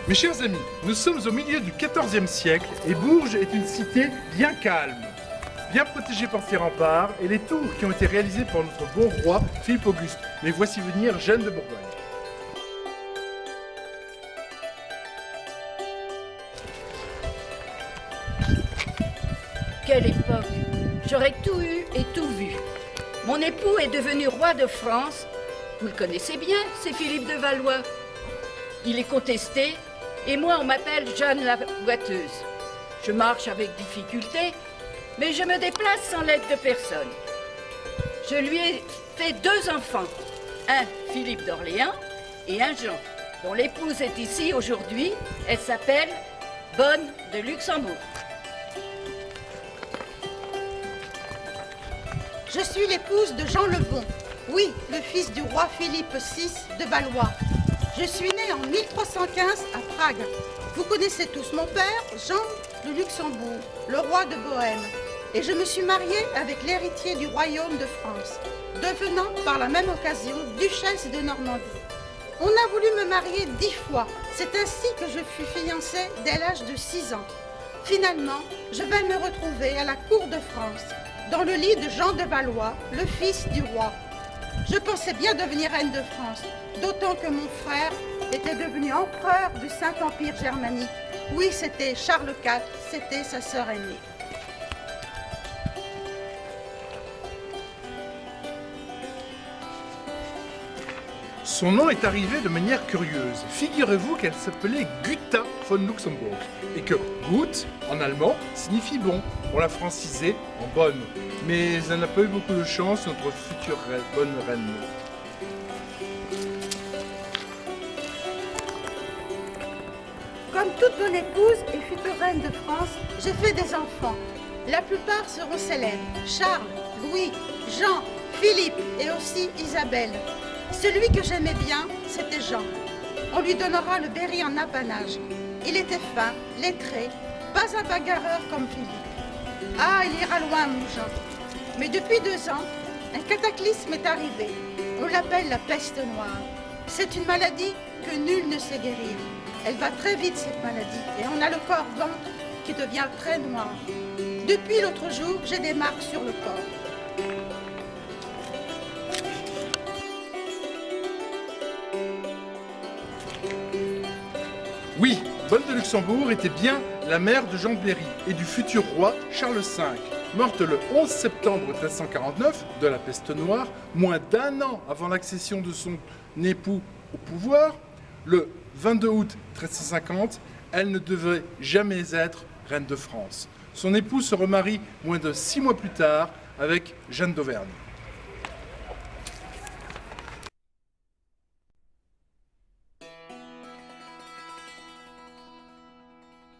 Mes chers amis, nous sommes au milieu du XIVe siècle et Bourges est une cité bien calme, bien protégée par ses remparts et les tours qui ont été réalisées par notre bon roi Philippe Auguste. Mais voici venir Jeanne de Bourgogne. Quelle époque! J'aurais tout eu et tout vu. Mon époux est devenu roi de France. Vous le connaissez bien, c'est Philippe de Valois. Il est contesté et moi on m'appelle Jeanne la boiteuse. Je marche avec difficulté, mais je me déplace sans l'aide de personne. Je lui ai fait 2 enfants, un Philippe d'Orléans et un Jean, dont l'épouse est ici aujourd'hui. Elle s'appelle Bonne de Luxembourg. Je suis l'épouse de Jean le Bon, oui, le fils du roi Philippe VI de Valois. Je suis née en 1315 à Prague. Vous connaissez tous mon père, Jean de Luxembourg, le roi de Bohême. Et je me suis mariée avec l'héritier du royaume de France, devenant par la même occasion duchesse de Normandie. On a voulu me marier 10 fois. C'est ainsi que je fus fiancée dès l'âge de 6 ans. Finalement, je vais me retrouver à la cour de France, dans le lit de Jean de Valois, le fils du roi. Je pensais bien devenir reine de France, d'autant que mon frère était devenu empereur du Saint-Empire germanique. Oui, c'était Charles IV, c'était sa sœur aînée. Son nom est arrivé de manière curieuse. Figurez-vous qu'elle s'appelait Gutta von Luxembourg et que Gut, en allemand, signifie bon. On l'a francisé en bonne. Mais elle n'a pas eu beaucoup de chance, notre future bonne reine. Comme toute bonne épouse et future reine de France, j'ai fait des enfants. La plupart seront célèbres. Charles, Louis, Jean, Philippe et aussi Isabelle. Celui que j'aimais bien, c'était Jean. On lui donnera le Berry en apanage. Il était fin, lettré, pas un bagarreur comme Philippe. Ah, il ira loin, mon Jean. Mais depuis 2 ans, un cataclysme est arrivé. On l'appelle la peste noire. C'est une maladie que nul ne sait guérir. Elle va très vite, cette maladie, et on a le corps-ventre qui devient très noir. Depuis l'autre jour, j'ai des marques sur le corps. Oui, Bonne de Luxembourg était bien la mère de Jean de Berry et du futur roi Charles V, morte le 11 septembre 1349 de la peste noire, moins d'1 an avant l'accession de son époux au pouvoir. Le 22 août 1350, elle ne devait jamais être reine de France. Son époux se remarie moins de 6 mois plus tard avec Jeanne d'Auvergne.